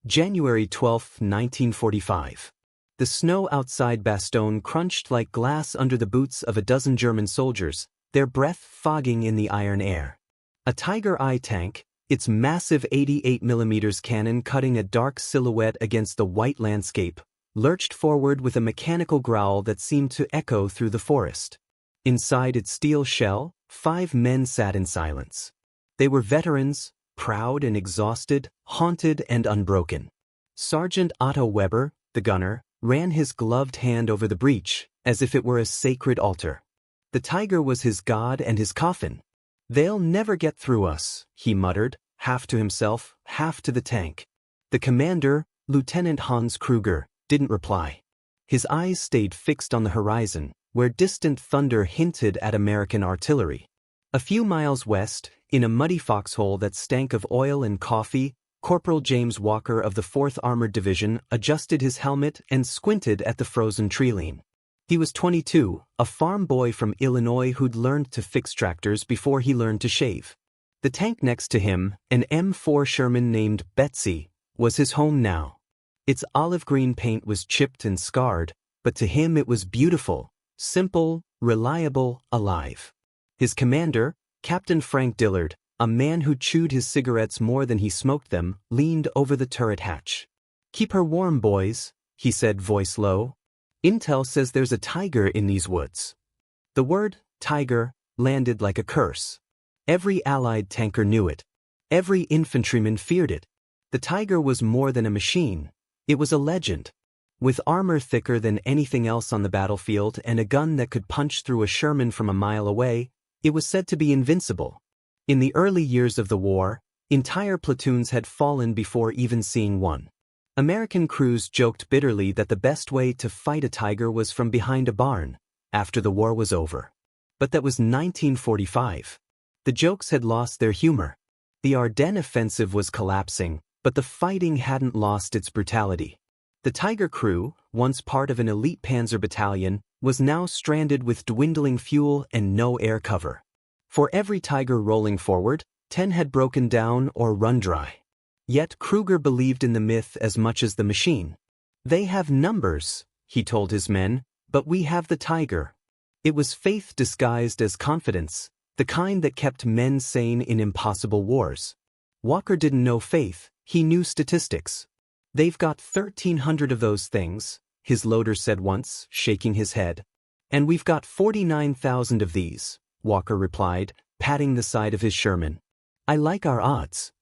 January 12, 1945. The snow outside Bastogne crunched like glass under the boots of a dozen German soldiers, their breath fogging in the iron air. A Tiger I tank, its massive 88mm cannon cutting a dark silhouette against the white landscape, lurched forward with a mechanical growl that seemed to echo through the forest. Inside its steel shell, 5 men sat in silence. They were veterans, proud and exhausted, haunted and unbroken. Sergeant Otto Weber, the gunner, ran his gloved hand over the breach, as if it were a sacred altar. The Tiger was his god and his coffin. "They'll never get through us," he muttered, half to himself, half to the tank. The commander, Lieutenant Hans Kruger, didn't reply. His eyes stayed fixed on the horizon, where distant thunder hinted at American artillery. A few miles west, in a muddy foxhole that stank of oil and coffee, Corporal James Walker of the 4th Armored Division adjusted his helmet and squinted at the frozen treeline. He was 22, a farm boy from Illinois who'd learned to fix tractors before he learned to shave. The tank next to him, an M4 Sherman named Betsy, was his home now. Its olive green paint was chipped and scarred, but to him it was beautiful, simple, reliable, alive. His commander, Captain Frank Dillard, a man who chewed his cigarettes more than he smoked them, leaned over the turret hatch. "Keep her warm, boys," he said, voice low. "Intel says there's a tiger in these woods." The word, tiger, landed like a curse. Every Allied tanker knew it. Every infantryman feared it. The Tiger was more than a machine. It was a legend. With armor thicker than anything else on the battlefield and a gun that could punch through a Sherman from a mile away, it was said to be invincible. In the early years of the war, entire platoons had fallen before even seeing one. American crews joked bitterly that the best way to fight a Tiger was from behind a barn, after the war was over. But that was 1945. The jokes had lost their humor. The Ardennes offensive was collapsing, but the fighting hadn't lost its brutality. The Tiger crew, once part of an elite panzer battalion, was now stranded with dwindling fuel and no air cover. For every Tiger rolling forward, 10 had broken down or run dry. Yet Kruger believed in the myth as much as the machine. "They have numbers," he told his men, "but we have the Tiger." It was faith disguised as confidence, the kind that kept men sane in impossible wars. Walker didn't know faith, he knew statistics. "They've got 1,300 of those things," his loader said once, shaking his head. "And we've got 49,000 of these," Walker replied, patting the side of his Sherman. "I like our odds."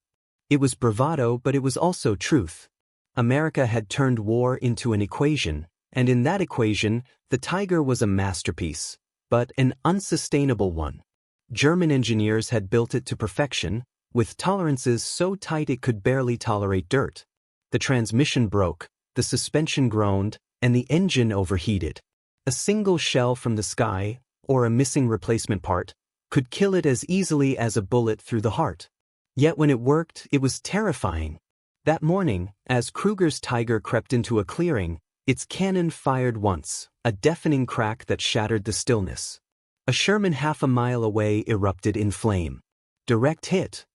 It was bravado, but it was also truth. America had turned war into an equation, and in that equation, the Tiger was a masterpiece, but an unsustainable one. German engineers had built it to perfection, with tolerances so tight it could barely tolerate dirt. The transmission broke, the suspension groaned, and the engine overheated. A single shell from the sky, or a missing replacement part, could kill it as easily as a bullet through the heart. Yet when it worked, it was terrifying. That morning, as Kruger's Tiger crept into a clearing, its cannon fired once, a deafening crack that shattered the stillness. A Sherman half a mile away erupted in flame. "Direct hit,"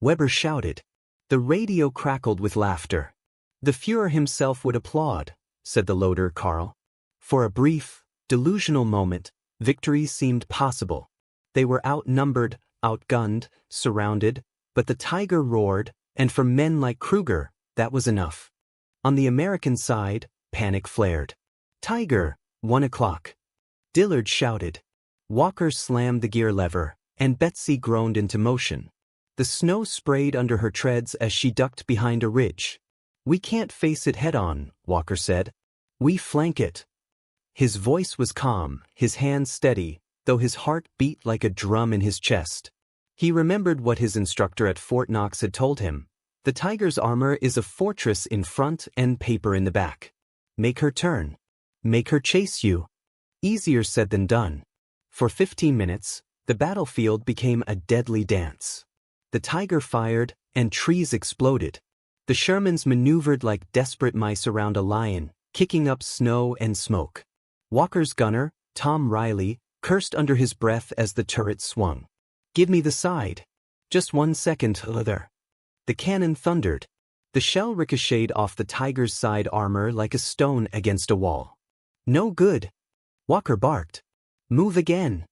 Weber shouted. The radio crackled with laughter. "The Führer himself would applaud," said the loader, Karl. For a brief, delusional moment, victory seemed possible. They were outnumbered, outgunned, surrounded, but the Tiger roared, and for men like Kruger, that was enough. On the American side, panic flared. "Tiger, 1 o'clock. Dillard shouted. Walker slammed the gear lever, and Betsy groaned into motion. The snow sprayed under her treads as she ducked behind a ridge. "We can't face it head-on," Walker said. "We flank it." His voice was calm, his hands steady, though his heart beat like a drum in his chest. He remembered what his instructor at Fort Knox had told him. The Tiger's armor is a fortress in front and paper in the back. Make her turn. Make her chase you. Easier said than done. For 15 minutes, the battlefield became a deadly dance. The Tiger fired, and trees exploded. The Shermans maneuvered like desperate mice around a lion, kicking up snow and smoke. Walker's gunner, Tom Riley, cursed under his breath as the turret swung. "Give me the side." "Just 1 second, other." The cannon thundered. The shell ricocheted off the Tiger's side armor like a stone against a wall. "No good," Walker barked. "Move again."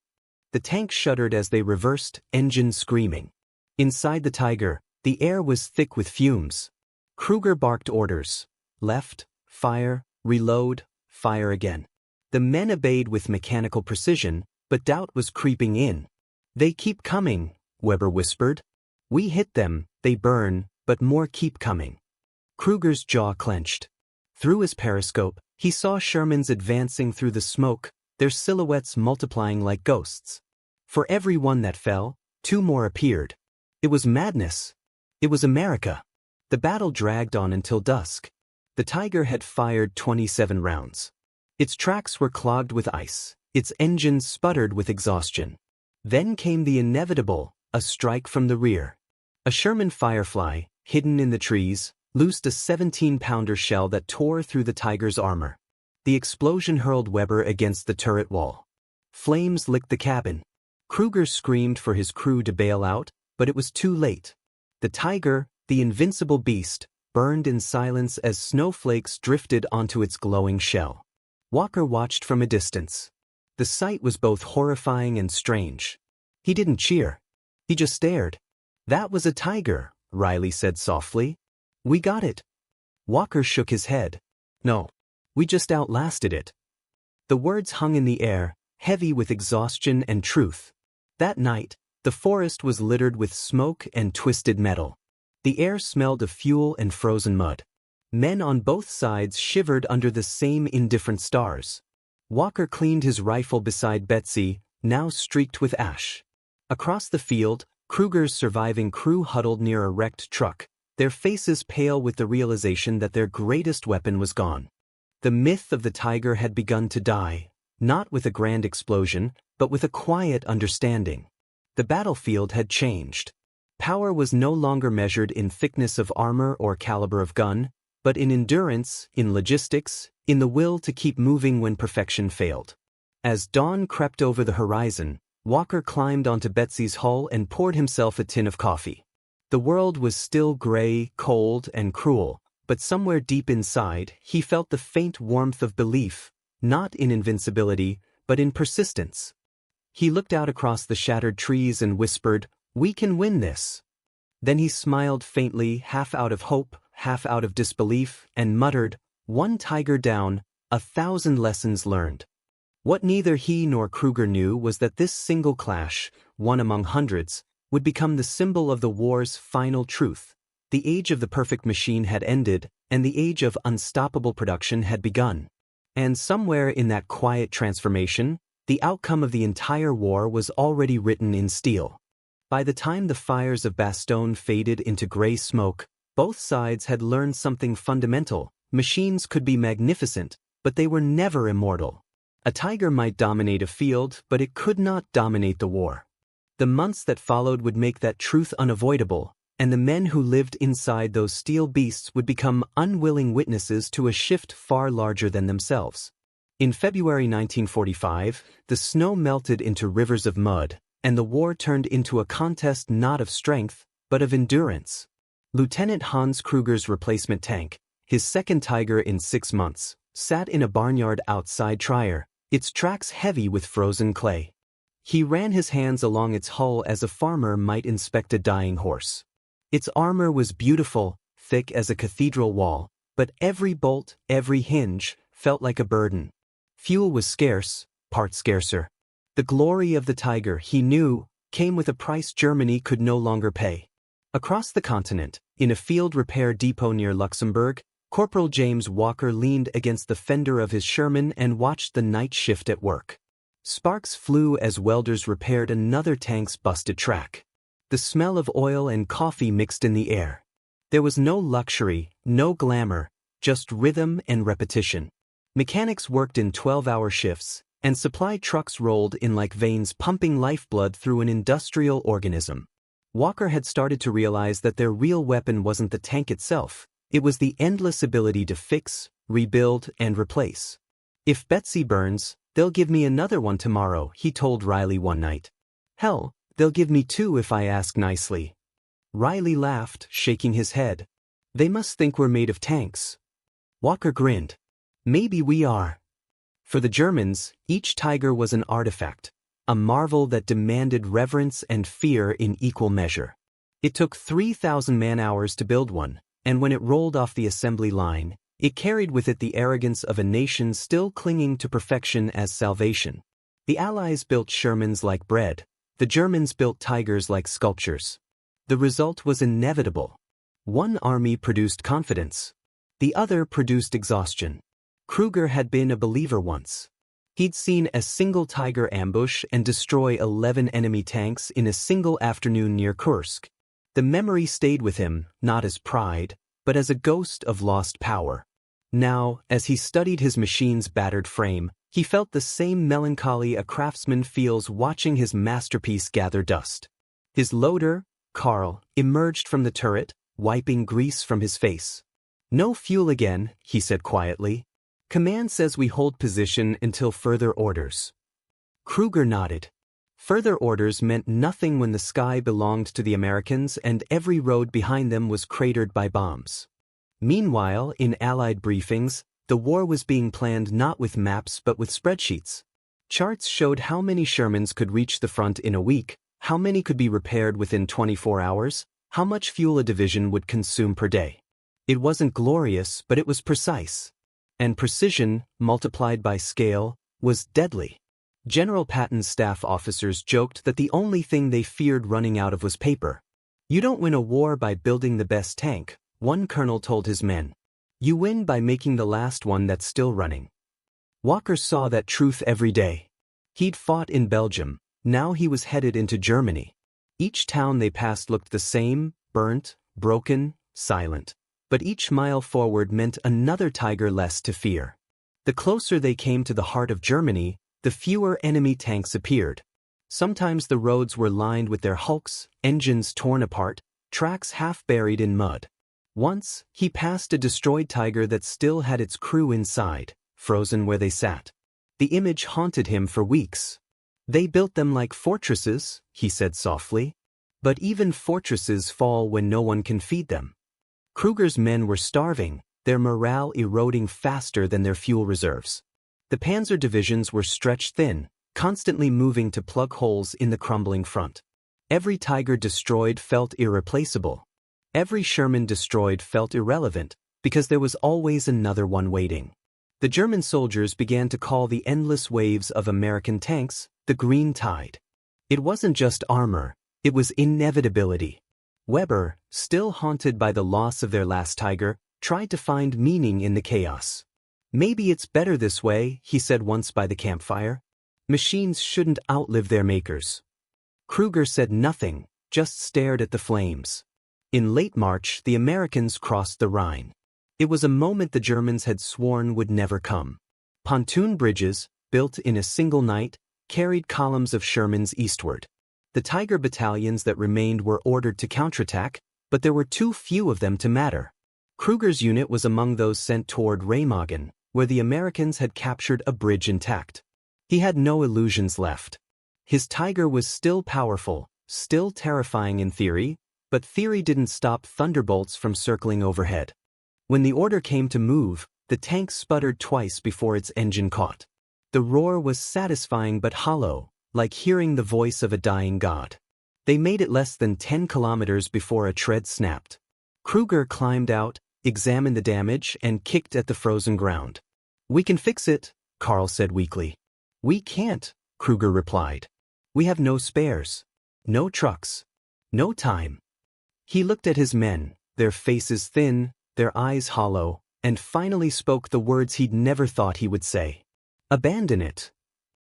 The tank shuddered as they reversed, engine screaming. Inside the Tiger, the air was thick with fumes. Kruger barked orders. Left, fire, reload, fire again. The men obeyed with mechanical precision, but doubt was creeping in. "They keep coming," Weber whispered. "We hit them, they burn, but more keep coming." Kruger's jaw clenched. Through his periscope, he saw Shermans advancing through the smoke, their silhouettes multiplying like ghosts. For every one that fell, 2 more appeared. It was madness. It was America. The battle dragged on until dusk. The Tiger had fired 27 rounds. Its tracks were clogged with ice, its engines sputtered with exhaustion. Then came the inevitable, a strike from the rear. A Sherman Firefly, hidden in the trees, loosed a 17-pounder shell that tore through the Tiger's armor. The explosion hurled Weber against the turret wall. Flames licked the cabin. Kruger screamed for his crew to bail out, but it was too late. The Tiger, the invincible beast, burned in silence as snowflakes drifted onto its glowing shell. Walker watched from a distance. The sight was both horrifying and strange. He didn't cheer. He just stared. "That was a Tiger," Riley said softly. "We got it." Walker shook his head. "No. We just outlasted it." The words hung in the air, heavy with exhaustion and truth. That night, the forest was littered with smoke and twisted metal. The air smelled of fuel and frozen mud. Men on both sides shivered under the same indifferent stars. Walker cleaned his rifle beside Betsy, now streaked with ash. Across the field, Kruger's surviving crew huddled near a wrecked truck, their faces pale with the realization that their greatest weapon was gone. The myth of the Tiger had begun to die, not with a grand explosion, but with a quiet understanding. The battlefield had changed. Power was no longer measured in thickness of armor or caliber of gun, but in endurance, in logistics, in the will to keep moving when perfection failed. As dawn crept over the horizon, Walker climbed onto Betsy's hull and poured himself a tin of coffee. The world was still gray, cold, and cruel, but somewhere deep inside, he felt the faint warmth of belief, not in invincibility, but in persistence. He looked out across the shattered trees and whispered, "We can win this." Then he smiled faintly, half out of hope, half out of disbelief, and muttered, "One Tiger down, 1,000 lessons learned." What neither he nor Kruger knew was that this single clash, one among hundreds, would become the symbol of the war's final truth. The age of the perfect machine had ended, and the age of unstoppable production had begun. And somewhere in that quiet transformation, the outcome of the entire war was already written in steel. By the time the fires of Bastogne faded into gray smoke, both sides had learned something fundamental. Machines could be magnificent, but they were never immortal. A Tiger might dominate a field, but it could not dominate the war. The months that followed would make that truth unavoidable, and the men who lived inside those steel beasts would become unwilling witnesses to a shift far larger than themselves. In February 1945, the snow melted into rivers of mud, and the war turned into a contest not of strength, but of endurance. Lieutenant Hans Kruger's replacement tank, his second Tiger in 6 months, sat in a barnyard outside Trier, its tracks heavy with frozen clay. He ran his hands along its hull as a farmer might inspect a dying horse. Its armor was beautiful, thick as a cathedral wall, but every bolt, every hinge, felt like a burden. Fuel was scarce, parts scarcer. The glory of the Tiger, he knew, came with a price Germany could no longer pay. Across the continent, in a field repair depot near Luxembourg, Corporal James Walker leaned against the fender of his Sherman and watched the night shift at work. Sparks flew as welders repaired another tank's busted track. The smell of oil and coffee mixed in the air. There was no luxury, no glamour, just rhythm and repetition. Mechanics worked in 12-hour shifts, and supply trucks rolled in like veins pumping lifeblood through an industrial organism. Walker had started to realize that their real weapon wasn't the tank itself, it was the endless ability to fix, rebuild, and replace. "If Betsy burns, they'll give me another one tomorrow," he told Riley one night. "Hell, they'll give me 2 if I ask nicely." Riley laughed, shaking his head. They must think we're made of tanks. Walker grinned. Maybe we are. For the Germans, each tiger was an artifact, a marvel that demanded reverence and fear in equal measure. It took 3,000 man-hours to build one, and when it rolled off the assembly line, it carried with it the arrogance of a nation still clinging to perfection as salvation. The Allies built Shermans like bread, the Germans built tigers like sculptures. The result was inevitable. One army produced confidence. The other produced exhaustion. Kruger had been a believer once. He'd seen a single tiger ambush and destroy 11 enemy tanks in a single afternoon near Kursk. The memory stayed with him, not as pride, but as a ghost of lost power. Now, as he studied his machine's battered frame, he felt the same melancholy a craftsman feels watching his masterpiece gather dust. His loader, Karl, emerged from the turret, wiping grease from his face. "No fuel again," he said quietly. "Command says we hold position until further orders." Kruger nodded. Further orders meant nothing when the sky belonged to the Americans and every road behind them was cratered by bombs. Meanwhile, in Allied briefings, the war was being planned not with maps but with spreadsheets. Charts showed how many Shermans could reach the front in a week, how many could be repaired within 24 hours, how much fuel a division would consume per day. It wasn't glorious, but it was precise. And precision, multiplied by scale, was deadly. General Patton's staff officers joked that the only thing they feared running out of was paper. "You don't win a war by building the best tank," one colonel told his men. "You win by making the last one that's still running." Walker saw that truth every day. He'd fought in Belgium, now he was headed into Germany. Each town they passed looked the same, burnt, broken, silent. But each mile forward meant another tiger less to fear. The closer they came to the heart of Germany, the fewer enemy tanks appeared. Sometimes the roads were lined with their hulks, engines torn apart, tracks half buried in mud. Once, he passed a destroyed tiger that still had its crew inside, frozen where they sat. The image haunted him for weeks. "They built them like fortresses," he said softly. "But even fortresses fall when no one can feed them." Kruger's men were starving, their morale eroding faster than their fuel reserves. The panzer divisions were stretched thin, constantly moving to plug holes in the crumbling front. Every tiger destroyed felt irreplaceable. Every Sherman destroyed felt irrelevant, because there was always another one waiting. The German soldiers began to call the endless waves of American tanks the Green Tide. It wasn't just armor, it was inevitability. Weber, still haunted by the loss of their last tiger, tried to find meaning in the chaos. "Maybe it's better this way," he said once by the campfire. "Machines shouldn't outlive their makers." Kruger said nothing, just stared at the flames. In late March, the Americans crossed the Rhine. It was a moment the Germans had sworn would never come. Pontoon bridges, built in a single night, carried columns of Shermans eastward. The Tiger battalions that remained were ordered to counterattack, but there were too few of them to matter. Kruger's unit was among those sent toward Remagen, where the Americans had captured a bridge intact. He had no illusions left. His Tiger was still powerful, still terrifying in theory, but theory didn't stop thunderbolts from circling overhead. When the order came to move, the tank sputtered twice before its engine caught. The roar was satisfying but hollow, like hearing the voice of a dying god. They made it less than 10 kilometers before a tread snapped. Kruger climbed out, examined the damage, and kicked at the frozen ground. "We can fix it," Karl said weakly. "We can't," Kruger replied. "We have no spares. No trucks. No time." He looked at his men, their faces thin, their eyes hollow, and finally spoke the words he'd never thought he would say. "Abandon it."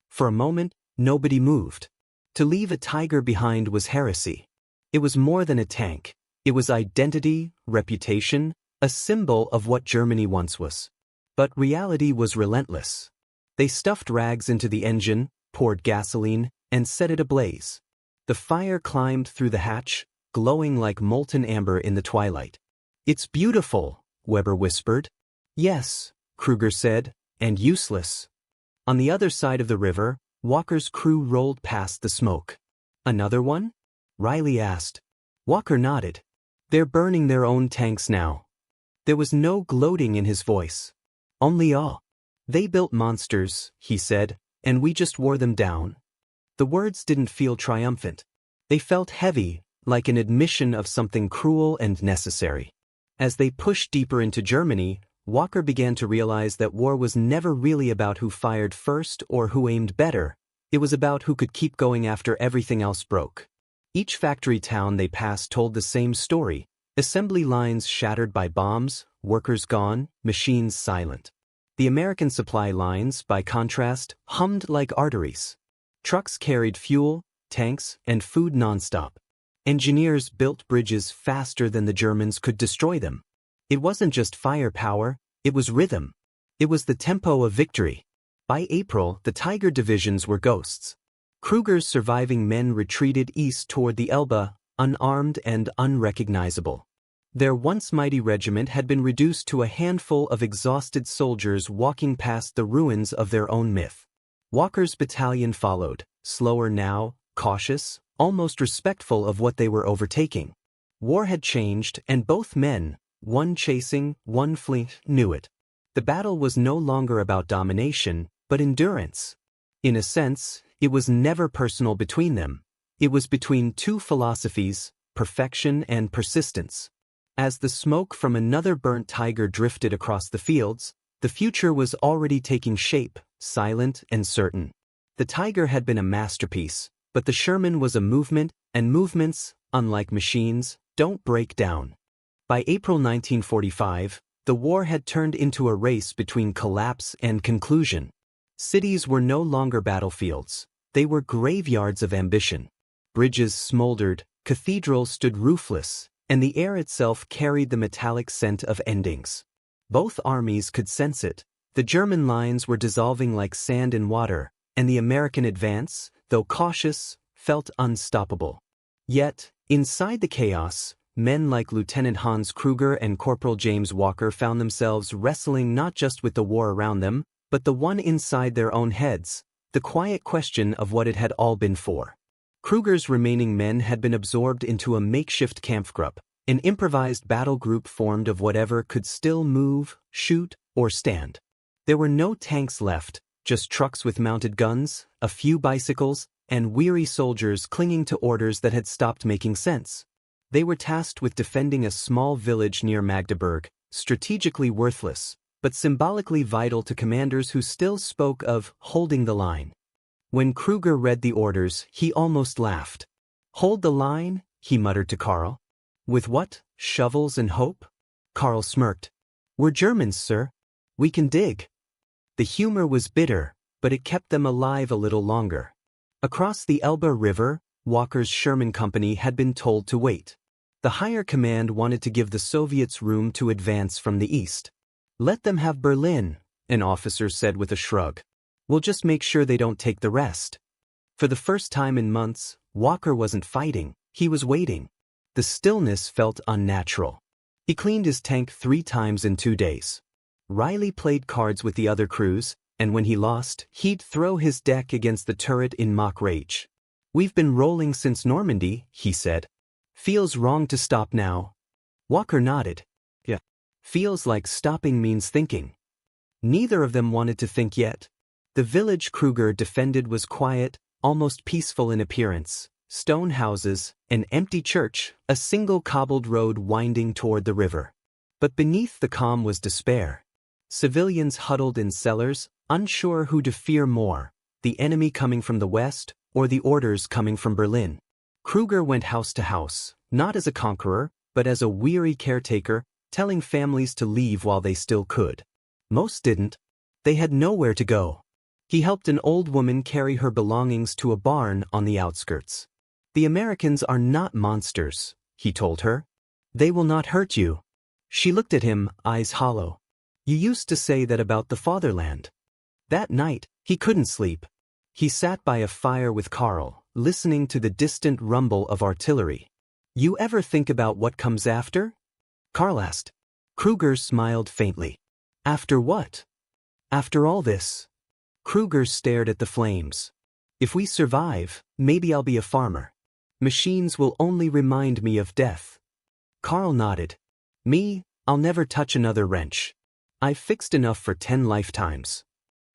For a moment, nobody moved. To leave a Tiger behind was heresy. It was more than a tank. It was identity, reputation, a symbol of what Germany once was. But reality was relentless. They stuffed rags into the engine, poured gasoline, and set it ablaze. The fire climbed through the hatch, glowing like molten amber in the twilight. "It's beautiful," Weber whispered. "Yes," Kruger said, "and useless." On the other side of the river, Walker's crew rolled past the smoke. "Another one?" Riley asked. Walker nodded. They're burning their own tanks now. There was no gloating in his voice. Only awe. They built monsters, he said, and we just wore them down. The words didn't feel triumphant. They felt heavy, like an admission of something cruel and necessary. As they pushed deeper into Germany, Walker began to realize that war was never really about who fired first or who aimed better. It was about who could keep going after everything else broke. Each factory town they passed told the same story: assembly lines shattered by bombs, workers gone, machines silent. The American supply lines, by contrast, hummed like arteries. Trucks carried fuel, tanks, and food nonstop. Engineers built bridges faster than the Germans could destroy them. It wasn't just firepower, it was rhythm. It was the tempo of victory. By April, the Tiger divisions were ghosts. Kruger's surviving men retreated east toward the Elbe, unarmed and unrecognizable. Their once mighty regiment had been reduced to a handful of exhausted soldiers walking past the ruins of their own myth. Walker's battalion followed, slower now, cautious, almost respectful of what they were overtaking. War had changed, and both men, one chasing, one fleeing, knew it. The battle was no longer about domination, but endurance. In a sense, it was never personal between them. It was between two philosophies, perfection and persistence. As the smoke from another burnt Tiger drifted across the fields, the future was already taking shape, silent and certain. The Tiger had been a masterpiece, but the Sherman was a movement, and movements, unlike machines, don't break down. By April 1945, the war had turned into a race between collapse and conclusion. Cities were no longer battlefields. They were graveyards of ambition. Bridges smoldered, cathedrals stood roofless, and the air itself carried the metallic scent of endings. Both armies could sense it. The German lines were dissolving like sand in water, and the American advance, though cautious, felt unstoppable. Yet, inside the chaos, men like Lieutenant Hans Kruger and Corporal James Walker found themselves wrestling not just with the war around them, but the one inside their own heads, the quiet question of what it had all been for. Kruger's remaining men had been absorbed into a makeshift Kampfgruppe, an improvised battle group formed of whatever could still move, shoot, or stand. There were no tanks left, just trucks with mounted guns, a few bicycles, and weary soldiers clinging to orders that had stopped making sense. They were tasked with defending a small village near Magdeburg, strategically worthless, but symbolically vital to commanders who still spoke of holding the line. When Kruger read the orders, he almost laughed. "Hold the line?" he muttered to Karl. "With what? Shovels and hope?" Karl smirked. "We're Germans, sir. We can dig." The humor was bitter, but it kept them alive a little longer. Across the Elbe River, Walker's Sherman Company had been told to wait. The higher command wanted to give the Soviets room to advance from the east. "Let them have Berlin," an officer said with a shrug. "We'll just make sure they don't take the rest." For the first time in months, Walker wasn't fighting, he was waiting. The stillness felt unnatural. He cleaned his tank 3 times in 2 days. Riley played cards with the other crews, and when he lost, he'd throw his deck against the turret in mock rage. "We've been rolling since Normandy," he said. "Feels wrong to stop now." Walker nodded. "Yeah. Feels like stopping means thinking." Neither of them wanted to think yet. The village Kruger defended was quiet, almost peaceful in appearance. Stone houses, an empty church, a single cobbled road winding toward the river. But beneath the calm was despair. Civilians huddled in cellars, unsure who to fear more, the enemy coming from the west or the orders coming from Berlin. Kruger went house to house, not as a conqueror, but as a weary caretaker, telling families to leave while they still could. Most didn't. They had nowhere to go. He helped an old woman carry her belongings to a barn on the outskirts. "The Americans are not monsters," he told her. "They will not hurt you." She looked at him, eyes hollow. "You used to say that about the fatherland." That night, he couldn't sleep. He sat by a fire with Karl, listening to the distant rumble of artillery. "You ever think about what comes after?" Karl asked. Kruger smiled faintly. "After what?" "After all this." Kruger stared at the flames. "If we survive, maybe I'll be a farmer. Machines will only remind me of death." Carl nodded. Me, I'll never touch another wrench. I've fixed enough for 10 lifetimes.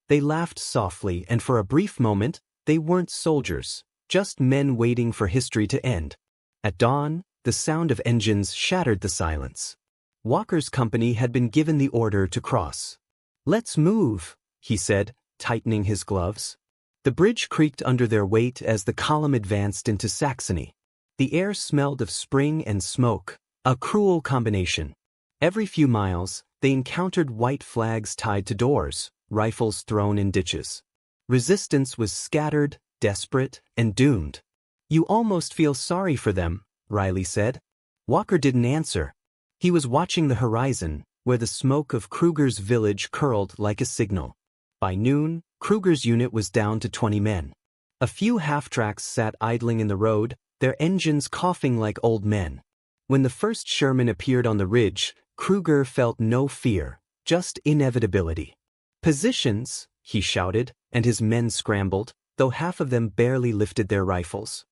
They laughed softly, and for a brief moment, they weren't soldiers, just men waiting for history to end. At dawn, the sound of engines shattered the silence. Walker's company had been given the order to cross. "Let's move," he said, tightening his gloves. The bridge creaked under their weight as the column advanced into Saxony. The air smelled of spring and smoke, a cruel combination. Every few miles, they encountered white flags tied to doors, rifles thrown in ditches. Resistance was scattered, desperate, and doomed. "You almost feel sorry for them," Riley said. Walker didn't answer. He was watching the horizon, where the smoke of Kruger's village curled like a signal. By noon, Kruger's unit was down to 20 men. A few half-tracks sat idling in the road, their engines coughing like old men. When the first Sherman appeared on the ridge, Kruger felt no fear, just inevitability. "Positions," he shouted, and his men scrambled, though half of them barely lifted their rifles.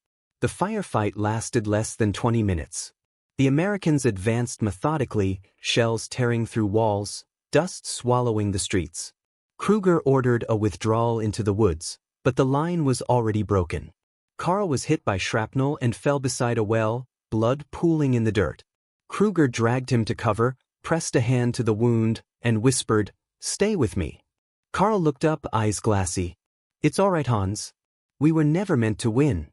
The firefight lasted less than 20 minutes. The Americans advanced methodically, shells tearing through walls, dust swallowing the streets. Kruger ordered a withdrawal into the woods, but the line was already broken. Carl was hit by shrapnel and fell beside a well, blood pooling in the dirt. Kruger dragged him to cover, pressed a hand to the wound, and whispered, "Stay with me." Carl looked up, eyes glassy. "It's all right, Hans. We were never meant to win."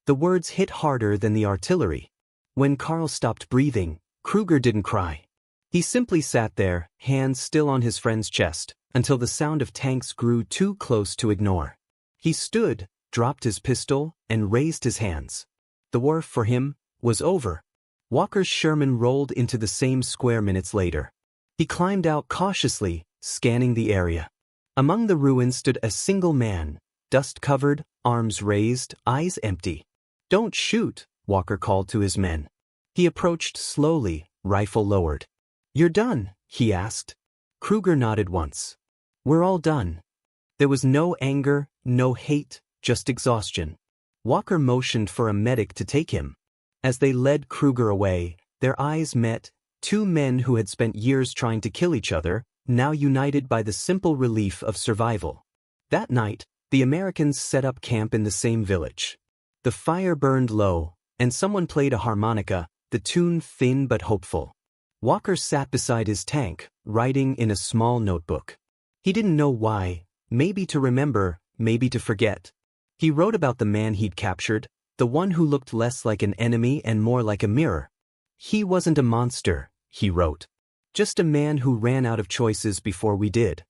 The words hit harder than the artillery. When Carl stopped breathing, Kruger didn't cry. He simply sat there, hands still on his friend's chest, until the sound of tanks grew too close to ignore. He stood, dropped his pistol, and raised his hands. The war, for him, was over. Walker's Sherman rolled into the same square minutes later. He climbed out cautiously, scanning the area. Among the ruins stood a single man, dust-covered, arms raised, eyes empty. "Don't shoot," Walker called to his men. He approached slowly, rifle lowered. "You're done?" he asked. Kruger nodded once. "We're all done." There was no anger, no hate, just exhaustion. Walker motioned for a medic to take him. As they led Kruger away, their eyes met, two men who had spent years trying to kill each other, now united by the simple relief of survival. That night, the Americans set up camp in the same village. The fire burned low, and someone played a harmonica, the tune thin but hopeful. Walker sat beside his tank, writing in a small notebook. He didn't know why, maybe to remember, maybe to forget. He wrote about the man he'd captured, the one who looked less like an enemy and more like a mirror. "He wasn't a monster," he wrote. "Just a man who ran out of choices before we did."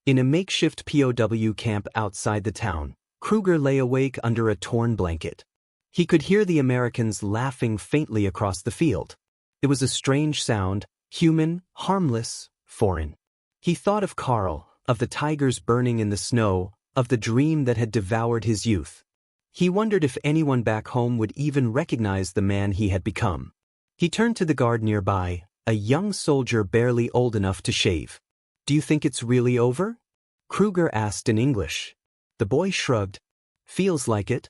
In a makeshift POW camp outside the town, Kruger lay awake under a torn blanket. He could hear the Americans laughing faintly across the field. It was a strange sound, human, harmless, foreign. He thought of Carl, of the tigers burning in the snow, of the dream that had devoured his youth. He wondered if anyone back home would even recognize the man he had become. He turned to the guard nearby, a young soldier barely old enough to shave. "Do you think it's really over?" Kruger asked in English. The boy shrugged. "Feels like it."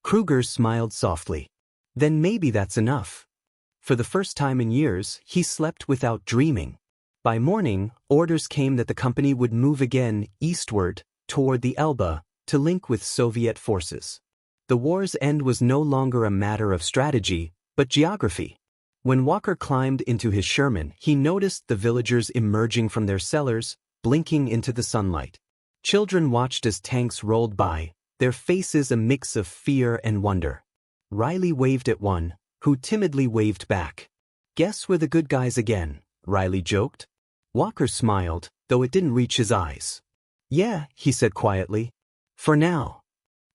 Kruger smiled softly. "Then maybe that's enough." For the first time in years, he slept without dreaming. By morning, orders came that the company would move again eastward, toward the Elbe, to link with Soviet forces. The war's end was no longer a matter of strategy, but geography. When Walker climbed into his Sherman, he noticed the villagers emerging from their cellars, blinking into the sunlight. Children watched as tanks rolled by, their faces a mix of fear and wonder. Riley waved at one, who timidly waved back. "Guess we're the good guys again," Riley joked. Walker smiled, though it didn't reach his eyes. "Yeah," he said quietly. "For now."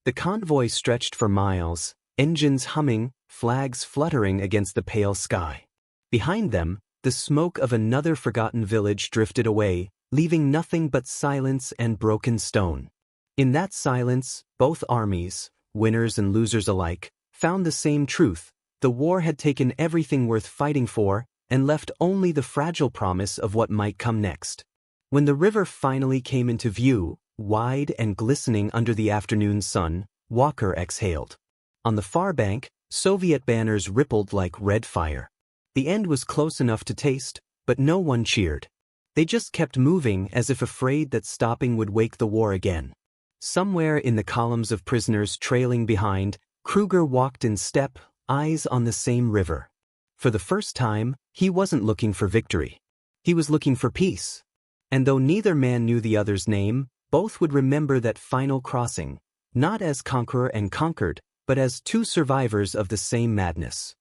The convoy stretched for miles, engines humming, flags fluttering against the pale sky. Behind them, the smoke of another forgotten village drifted away, leaving nothing but silence and broken stone. In that silence, both armies, winners and losers alike, found the same truth: the war had taken everything worth fighting for and left only the fragile promise of what might come next. When the river finally came into view, wide and glistening under the afternoon sun, Walker exhaled. On the far bank, Soviet banners rippled like red fire. The end was close enough to taste, but no one cheered. They just kept moving as if afraid that stopping would wake the war again. Somewhere in the columns of prisoners trailing behind, Kruger walked in step, eyes on the same river. For the first time, he wasn't looking for victory. He was looking for peace. And though neither man knew the other's name, both would remember that final crossing, not as conqueror and conquered, but as two survivors of the same madness.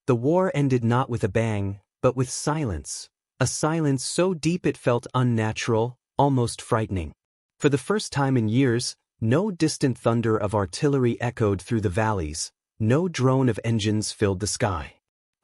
The war ended not with a bang, but with silence. A silence so deep it felt unnatural, almost frightening. For the first time in years, no distant thunder of artillery echoed through the valleys, no drone of engines filled the sky.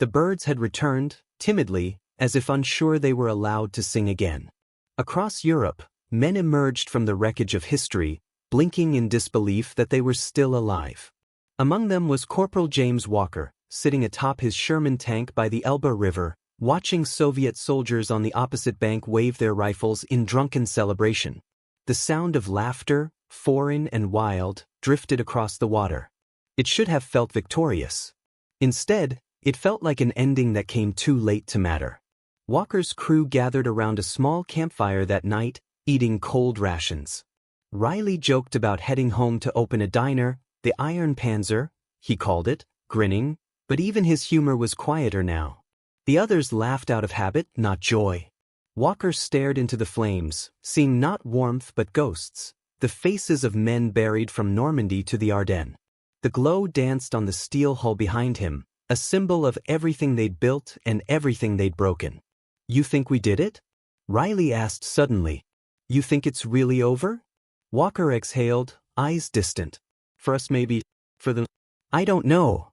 The birds had returned, timidly, as if unsure they were allowed to sing again. Across Europe, men emerged from the wreckage of history, blinking in disbelief that they were still alive. Among them was Corporal James Walker, sitting atop his Sherman tank by the Elbe River, watching Soviet soldiers on the opposite bank wave their rifles in drunken celebration. The sound of laughter, foreign and wild, drifted across the water. It should have felt victorious. Instead, it felt like an ending that came too late to matter. Walker's crew gathered around a small campfire that night, eating cold rations. Riley joked about heading home to open a diner, the Iron Panzer, he called it, grinning, but even his humor was quieter now. The others laughed out of habit, not joy. Walker stared into the flames, seeing not warmth but ghosts, the faces of men buried from Normandy to the Ardennes. The glow danced on the steel hull behind him, a symbol of everything they'd built and everything they'd broken. "You think we did it?" Riley asked suddenly. "You think it's really over?" Walker exhaled, eyes distant. "For us maybe, for them, I don't know."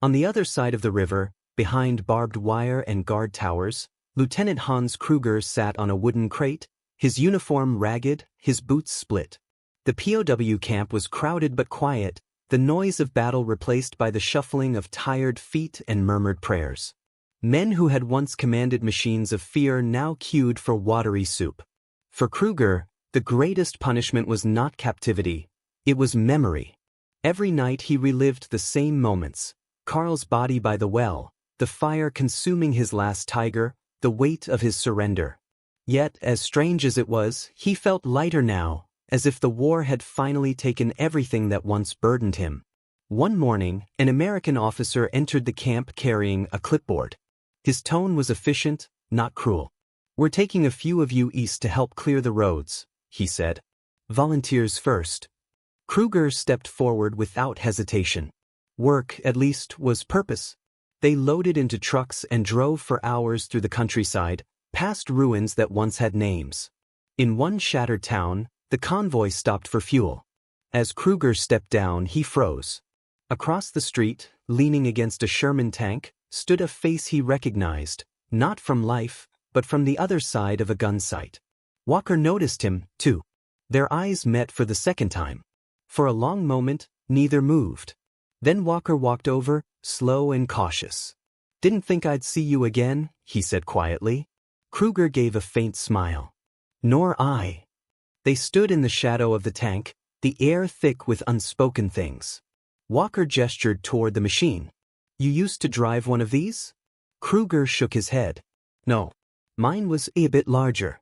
On the other side of the river, behind barbed wire and guard towers, Lieutenant Hans Kruger sat on a wooden crate, his uniform ragged, his boots split. The POW camp was crowded but quiet, the noise of battle replaced by the shuffling of tired feet and murmured prayers. Men who had once commanded machines of fear now queued for watery soup. For Kruger, the greatest punishment was not captivity, it was memory. Every night he relived the same moments: Karl's body by the well, the fire consuming his last tiger, the weight of his surrender. Yet, as strange as it was, he felt lighter now, as if the war had finally taken everything that once burdened him. One morning, an American officer entered the camp carrying a clipboard. His tone was efficient, not cruel. "We're taking a few of you east to help clear the roads," he said. "Volunteers first." Kruger stepped forward without hesitation. Work, at least, was purpose. They loaded into trucks and drove for hours through the countryside, past ruins that once had names. In one shattered town, the convoy stopped for fuel. As Kruger stepped down, he froze. Across the street, leaning against a Sherman tank, stood a face he recognized, not from life, but from the other side of a gun sight. Walker noticed him, too. Their eyes met for the second time. For a long moment, neither moved. Then Walker walked over, slow and cautious. "Didn't think I'd see you again," he said quietly. Kruger gave a faint smile. "Nor I." They stood in the shadow of the tank, the air thick with unspoken things. Walker gestured toward the machine. "You used to drive one of these?" Kruger shook his head. "No. Mine was a bit larger."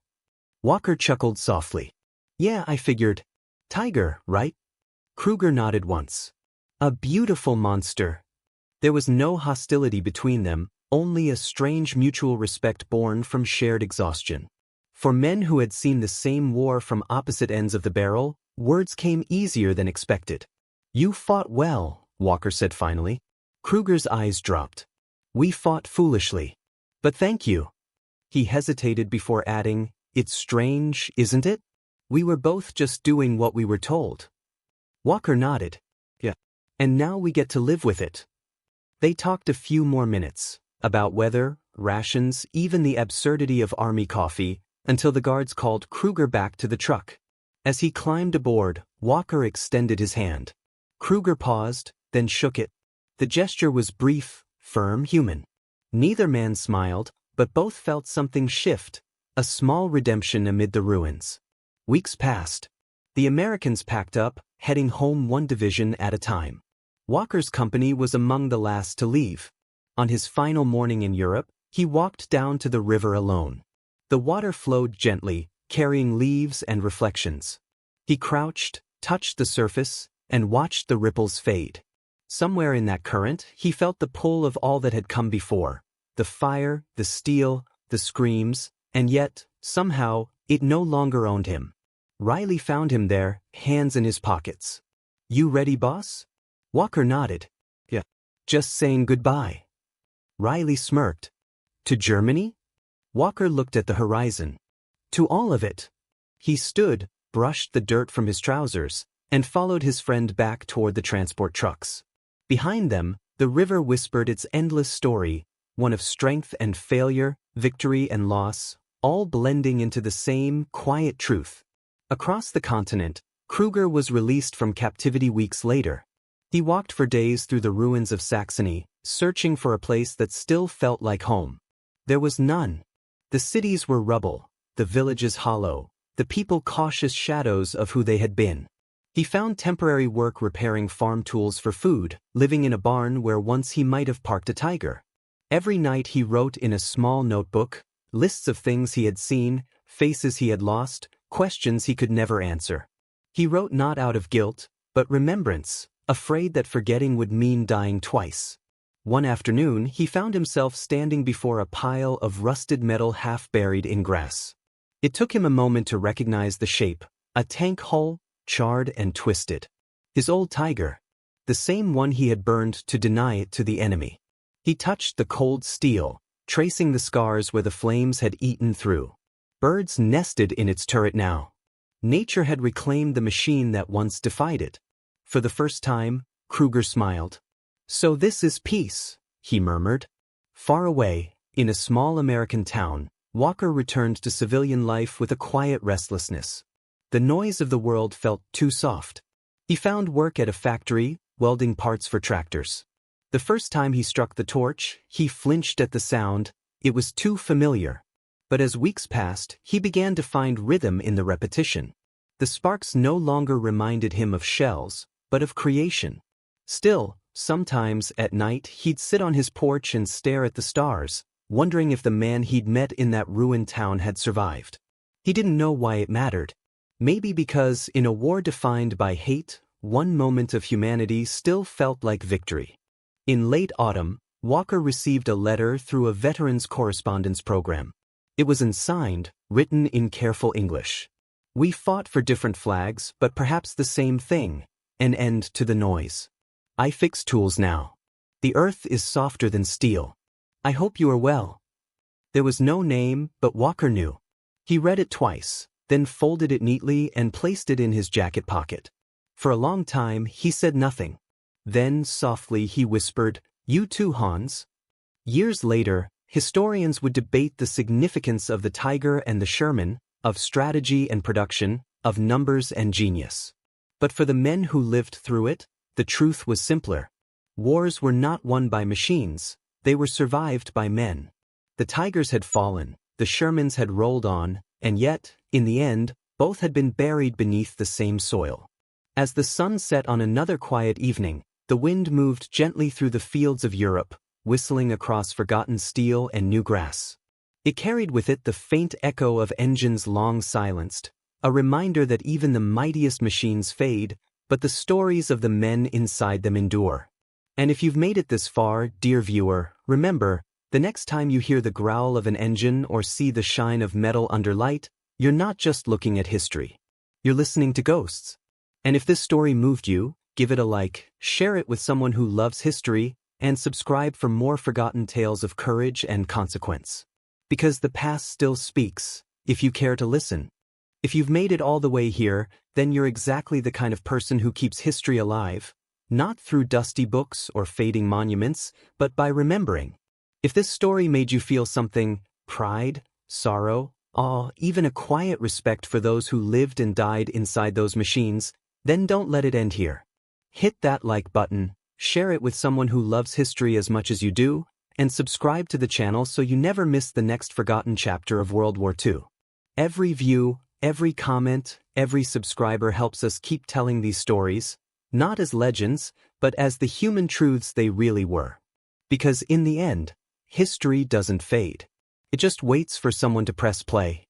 Walker chuckled softly. "Yeah, I figured. Tiger, right?" Kruger nodded once. "A beautiful monster." There was no hostility between them, only a strange mutual respect born from shared exhaustion. For men who had seen the same war from opposite ends of the barrel, words came easier than expected. "You fought well," Walker said finally. Kruger's eyes dropped. "We fought foolishly. But thank you." He hesitated before adding, "It's strange, isn't it? We were both just doing what we were told." Walker nodded. "Yeah. And now we get to live with it." They talked a few more minutes, about weather, rations, even the absurdity of army coffee, until the guards called Kruger back to the truck. As he climbed aboard, Walker extended his hand. Kruger paused, then shook it. The gesture was brief, firm, human. Neither man smiled, but both felt something shift, a small redemption amid the ruins. Weeks passed. The Americans packed up, heading home one division at a time. Walker's company was among the last to leave. On his final morning in Europe, he walked down to the river alone. The water flowed gently, carrying leaves and reflections. He crouched, touched the surface, and watched the ripples fade. Somewhere in that current, he felt the pull of all that had come before. The fire, the steel, the screams, and yet, somehow, it no longer owned him. Riley found him there, hands in his pockets. "You ready, boss?" Walker nodded. "Yeah. Just saying goodbye." Riley smirked. "To Germany?" Walker looked at the horizon. "To all of it." He stood, brushed the dirt from his trousers, and followed his friend back toward the transport trucks. Behind them, the river whispered its endless story, one of strength and failure, victory and loss, all blending into the same quiet truth. Across the continent, Kruger was released from captivity weeks later. He walked for days through the ruins of Saxony, searching for a place that still felt like home. There was none. The cities were rubble, the villages hollow, the people cautious shadows of who they had been. He found temporary work repairing farm tools for food, living in a barn where once he might have parked a tiger. Every night he wrote in a small notebook, lists of things he had seen, faces he had lost, questions he could never answer. He wrote not out of guilt, but remembrance, afraid that forgetting would mean dying twice. One afternoon, he found himself standing before a pile of rusted metal half buried in grass. It took him a moment to recognize the shape, a tank hull, charred and twisted. His old tiger. The same one he had burned to deny it to the enemy. He touched the cold steel, tracing the scars where the flames had eaten through. Birds nested in its turret now. Nature had reclaimed the machine that once defied it. For the first time, Kruger smiled. "So this is peace," he murmured. Far away, in a small American town, Walker returned to civilian life with a quiet restlessness. The noise of the world felt too soft. He found work at a factory, welding parts for tractors. The first time he struck the torch, he flinched at the sound. It was too familiar. But as weeks passed, he began to find rhythm in the repetition. The sparks no longer reminded him of shells, but of creation. Still, sometimes at night he'd sit on his porch and stare at the stars, wondering if the man he'd met in that ruined town had survived. He didn't know why it mattered. Maybe because, in a war defined by hate, one moment of humanity still felt like victory. In late autumn, Walker received a letter through a veterans correspondence program. It was unsigned, written in careful English. "We fought for different flags, but perhaps the same thing. An end to the noise. I fix tools now. The earth is softer than steel. I hope you are well." There was no name, but Walker knew. He read it twice, then folded it neatly and placed it in his jacket pocket. For a long time, he said nothing. Then, softly, he whispered, "You too, Hans." Years later, historians would debate the significance of the Tiger and the Sherman, of strategy and production, of numbers and genius. But for the men who lived through it, the truth was simpler. Wars were not won by machines, they were survived by men. The Tigers had fallen, the Shermans had rolled on, and yet, in the end, both had been buried beneath the same soil. As the sun set on another quiet evening, the wind moved gently through the fields of Europe, whistling across forgotten steel and new grass. It carried with it the faint echo of engines long silenced, a reminder that even the mightiest machines fade, but the stories of the men inside them endure. And if you've made it this far, dear viewer, remember, the next time you hear the growl of an engine or see the shine of metal under light, you're not just looking at history. You're listening to ghosts. And if this story moved you, give it a like, share it with someone who loves history, and subscribe for more forgotten tales of courage and consequence. Because the past still speaks, if you care to listen. If you've made it all the way here, then you're exactly the kind of person who keeps history alive, not through dusty books or fading monuments, but by remembering. If this story made you feel something, pride, sorrow, awe, even a quiet respect for those who lived and died inside those machines, then don't let it end here. Hit that like button, share it with someone who loves history as much as you do, and subscribe to the channel so you never miss the next forgotten chapter of World War II. Every view, every comment, every subscriber helps us keep telling these stories, not as legends, but as the human truths they really were. Because in the end, history doesn't fade. It just waits for someone to press play.